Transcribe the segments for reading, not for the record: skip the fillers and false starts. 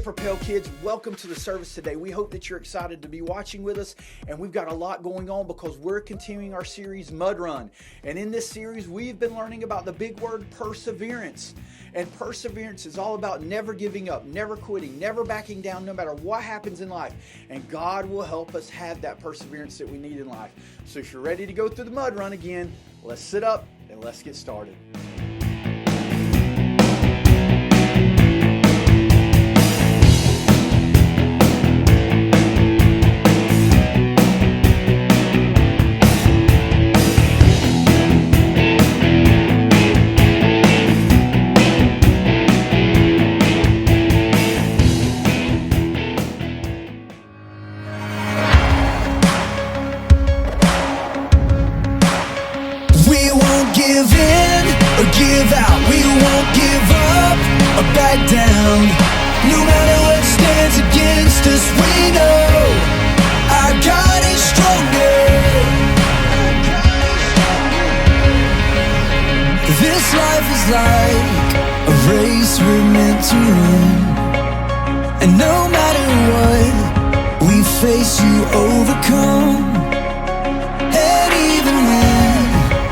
Propel Kids. Welcome to the service today. We hope that you're excited to be watching with us, and we've got a lot going on because we're continuing our series Mud Run. And in this series, we've been learning about the big word perseverance. And perseverance is all about never giving up, never quitting, never backing down, no matter what happens in life. And God will help us have that perseverance that we need in life. So if you're ready to go through the mud run again, let's sit up and let's get started. Give in or give out. We won't give up or back down. No matter what stands against us, we know our God is stronger. This life is like a race we're meant to run, and no matter what we face, you overcome. And even when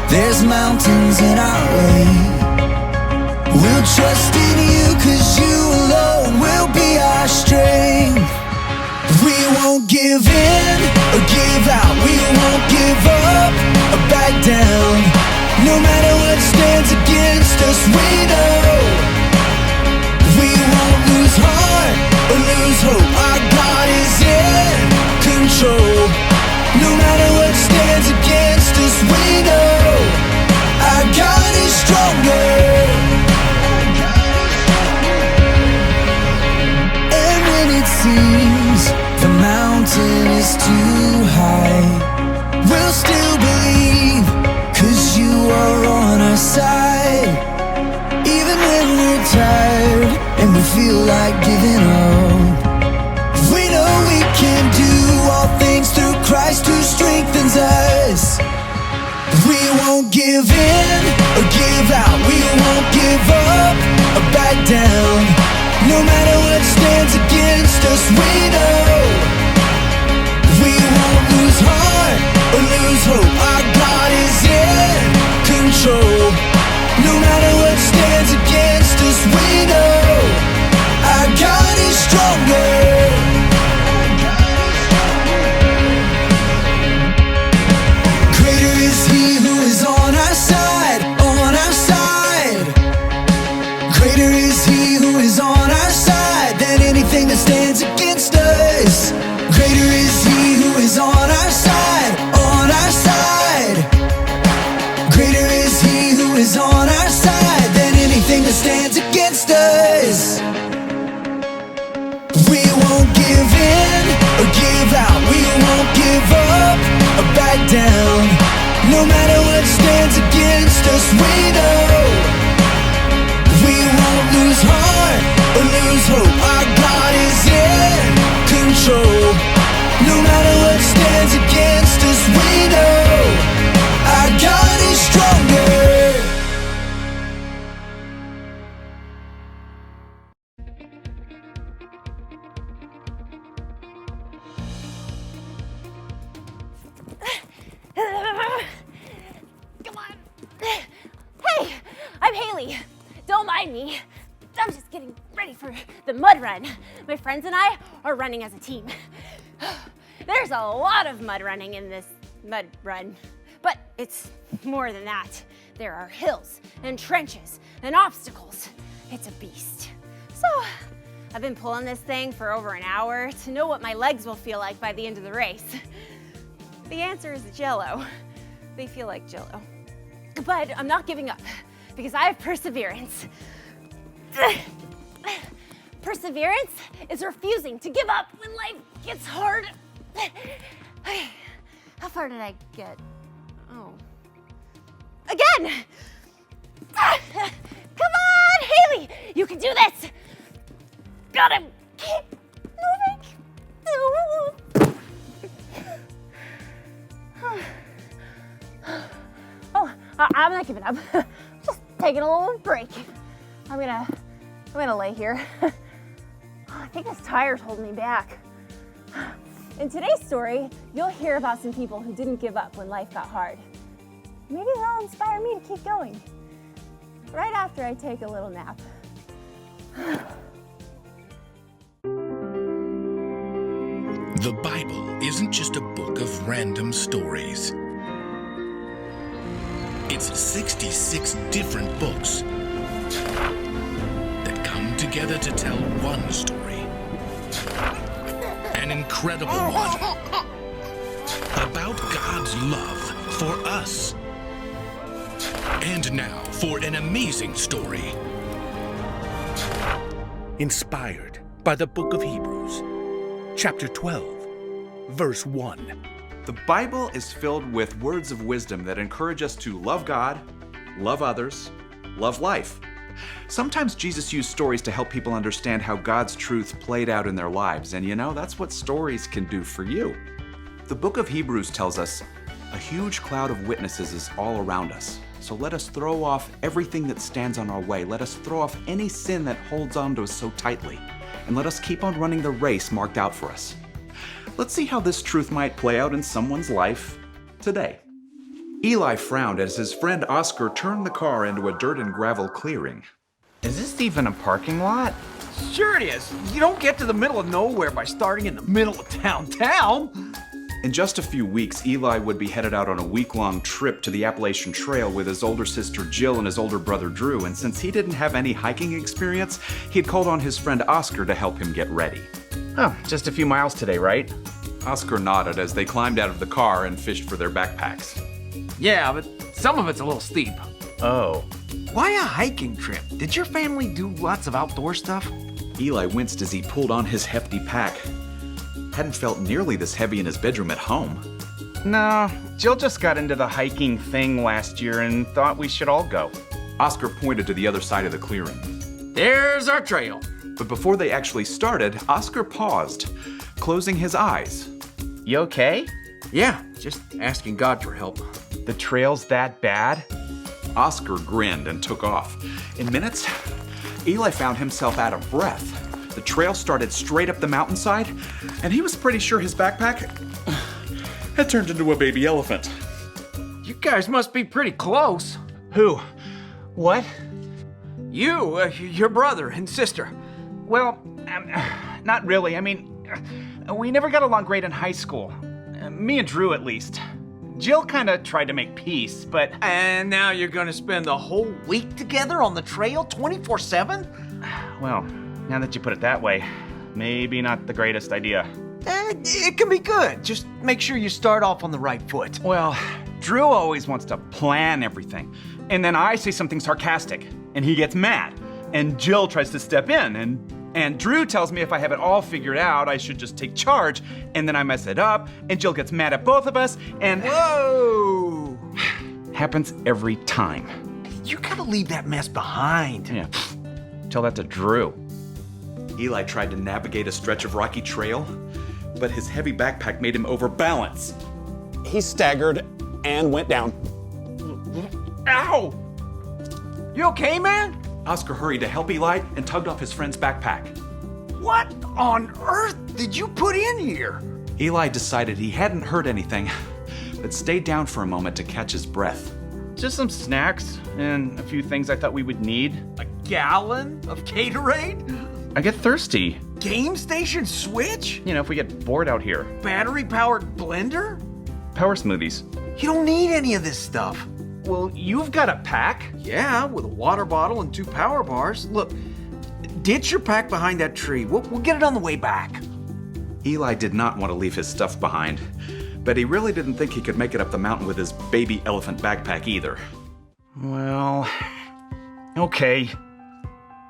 there's mountains in our way, we'll trust in you, 'cause you alone will be our strength. We won't give in or give out. We won't give up or back down. No matter what stands against us, we know we won't lose heart or lose hope. Our God is in control. No matter what stands against us, we know our God is stronger. And when it seems the mountain is too high, we'll still believe, 'cause you are on our side. Even when we're tired and we feel like giving up, we know we can do all things through Christ who strengthens us. We won't give in or give out. We won't give up or back down. No matter what stands against us, we know we won't lose heart or lose hope. Our God is in control. No matter what stands against us, we know our God is stronger. Greater is He who is on our side, on our side. Greater is He who is on our side than anything that stands against us. Greater is He who is on our side, on our side. Greater is He who is on our side than anything that stands against us. We won't give in or give out. We won't give up or back down. No matter what stands against us, we know we won't lose heart or lose hope. Our God is in control. No matter what stands against us, we know our God is stronger. Come on. Hey, I'm Haley. Don't mind me. I'm just getting ready for the mud run. My friends and I are running as a team. There's a lot of mud running in this mud run, but it's more than that. There are hills and trenches and obstacles. It's a beast. So I've been pulling this thing for over an hour to know what my legs will feel like by the end of the race. The answer is Jell-O. They feel like Jell-O. But I'm not giving up because I have perseverance. Perseverance is refusing to give up when life gets hard. Okay, how far did I get? Oh. Again! Come on, Haley! You can do this! Gotta keep moving. Oh, I'm not giving up. Just taking a little break. I'm gonna lay here. I think this tire's holding me back. In today's story, you'll hear about some people who didn't give up when life got hard. Maybe they'll inspire me to keep going. Right after I take a little nap. The Bible isn't just a book of random stories. It's 66 different books that come together to tell one story. An incredible one. About God's love for us. And now for an amazing story. Inspired by the book of Hebrews, chapter 12, verse 1. The Bible is filled with words of wisdom that encourage us to love God, love others, love life. Sometimes Jesus used stories to help people understand how God's truth played out in their lives, and that's what stories can do for you. The book of Hebrews tells us a huge cloud of witnesses is all around us. So let us throw off everything that stands on our way. Let us throw off any sin that holds on to us so tightly, and let us keep on running the race marked out for us. Let's see how this truth might play out in someone's life today. Eli frowned as his friend Oscar turned the car into a dirt and gravel clearing. Is this even a parking lot? Sure it is. You don't get to the middle of nowhere by starting in the middle of downtown. In just a few weeks, Eli would be headed out on a week-long trip to the Appalachian Trail with his older sister Jill and his older brother Drew, and since he didn't have any hiking experience, he'd called on his friend Oscar to help him get ready. Oh, just a few miles today, right? Oscar nodded as they climbed out of the car and fished for their backpacks. Yeah, but some of it's a little steep. Oh. Why a hiking trip? Did your family do lots of outdoor stuff? Eli winced as he pulled on his hefty pack. Hadn't felt nearly this heavy in his bedroom at home. No, Jill just got into the hiking thing last year and thought we should all go. Oscar pointed to the other side of the clearing. There's our trail. But before they actually started, Oscar paused, closing his eyes. You okay? Yeah, just asking God for help. The trail's that bad? Oscar grinned and took off. In minutes, Eli found himself out of breath. The trail started straight up the mountainside, and he was pretty sure his backpack had turned into a baby elephant. You guys must be pretty close. Who? What? You, your brother and sister. Well, not really. I mean, we never got along great in high school. Me and Drew, at least. Jill kind of tried to make peace, but... And now you're gonna spend the whole week together on the trail 24/7? Well, now that you put it that way, maybe not the greatest idea. It can be good. Just make sure you start off on the right foot. Well, Drew always wants to plan everything. And then I say something sarcastic, and he gets mad. And Jill tries to step in, and Drew tells me if I have it all figured out, I should just take charge. And then I mess it up, and Jill gets mad at both of us, and... Whoa! Happens every time. You gotta leave that mess behind. Yeah, tell that to Drew. Eli tried to navigate a stretch of rocky trail, but his heavy backpack made him overbalance. He staggered and went down. Ow! You okay, man? Oscar hurried to help Eli and tugged off his friend's backpack. What on earth did you put in here? Eli decided he hadn't heard anything, but stayed down for a moment to catch his breath. Just some snacks and a few things I thought we would need. A gallon of Gatorade? I get thirsty. Game station switch? If we get bored out here. Battery-powered blender? Power smoothies. You don't need any of this stuff. Well, you've got a pack. Yeah, with a water bottle and 2 power bars. Look, ditch your pack behind that tree. We'll get it on the way back. Eli did not want to leave his stuff behind, but he really didn't think he could make it up the mountain with his baby elephant backpack either. Well, okay.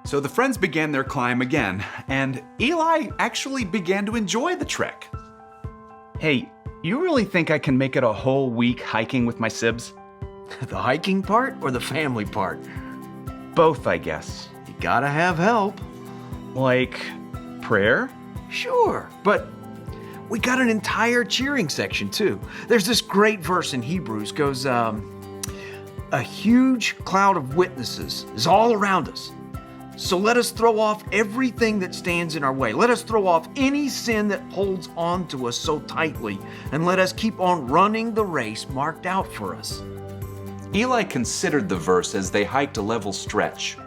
So the friends began their climb again, and Eli actually began to enjoy the trek. Hey, you really think I can make it a whole week hiking with my sibs? The hiking part or the family part? Both, I guess. You gotta have help. Like prayer? Sure, but we got an entire cheering section too. There's this great verse in Hebrews goes, a huge cloud of witnesses is all around us. So let us throw off everything that stands in our way. Let us throw off any sin that holds on to us so tightly, and let us keep on running the race marked out for us. Eli considered the verse as they hiked a level stretch.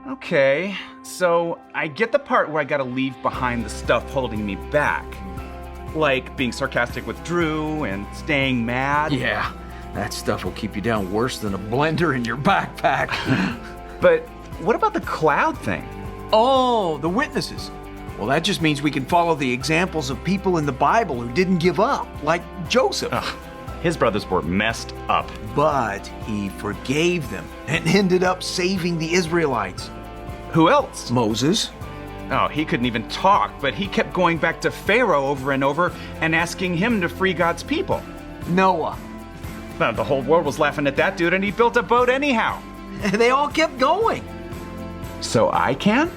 Okay, so I get the part where I gotta leave behind the stuff holding me back. Like being sarcastic with Drew and staying mad. Yeah, that stuff will keep you down worse than a blender in your backpack. But what about the cloud thing? Oh, the witnesses. Well, that just means we can follow the examples of people in the Bible who didn't give up, like Joseph. His brothers were messed up. But he forgave them and ended up saving the Israelites. Who else? Moses. Oh, he couldn't even talk, but he kept going back to Pharaoh over and over and asking him to free God's people. Noah. Well, the whole world was laughing at that dude, and he built a boat anyhow. They all kept going. So I can?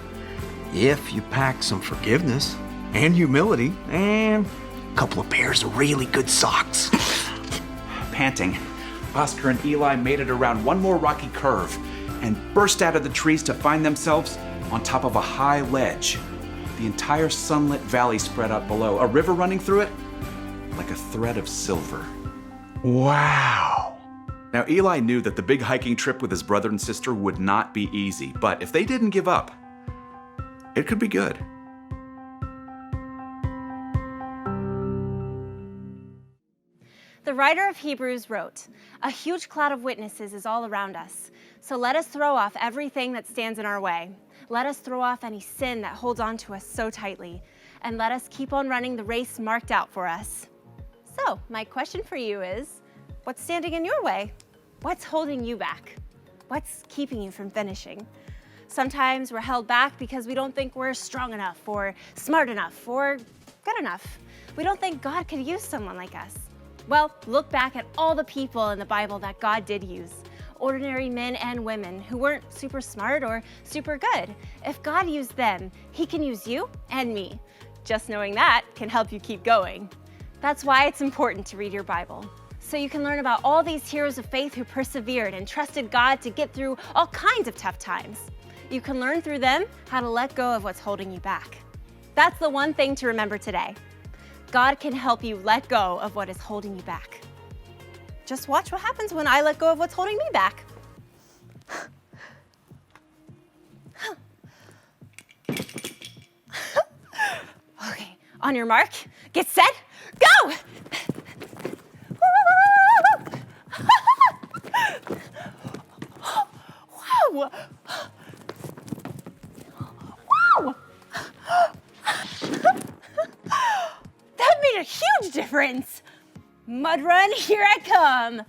If you pack some forgiveness and humility and a couple of pairs of really good socks. Panting, Oscar and Eli made it around one more rocky curve and burst out of the trees to find themselves on top of a high ledge. The entire sunlit valley spread out below, a river running through it like a thread of silver. Wow. Now, Eli knew that the big hiking trip with his brother and sister would not be easy, but if they didn't give up, it could be good. The writer of Hebrews wrote, "A huge cloud of witnesses is all around us. So let us throw off everything that stands in our way. Let us throw off any sin that holds on to us so tightly. And let us keep on running the race marked out for us." So, my question for you is, what's standing in your way? What's holding you back? What's keeping you from finishing? Sometimes we're held back because we don't think we're strong enough or smart enough or good enough. We don't think God could use someone like us. Well, look back at all the people in the Bible that God did use. Ordinary men and women who weren't super smart or super good. If God used them, He can use you and me. Just knowing that can help you keep going. That's why it's important to read your Bible, so you can learn about all these heroes of faith who persevered and trusted God to get through all kinds of tough times. You can learn through them how to let go of what's holding you back. That's the one thing to remember today. God can help you let go of what is holding you back. Just watch what happens when I let go of what's holding me back. Okay, on your mark, get set, go! Wow! Wow! That made a huge difference. Mud run, here I come.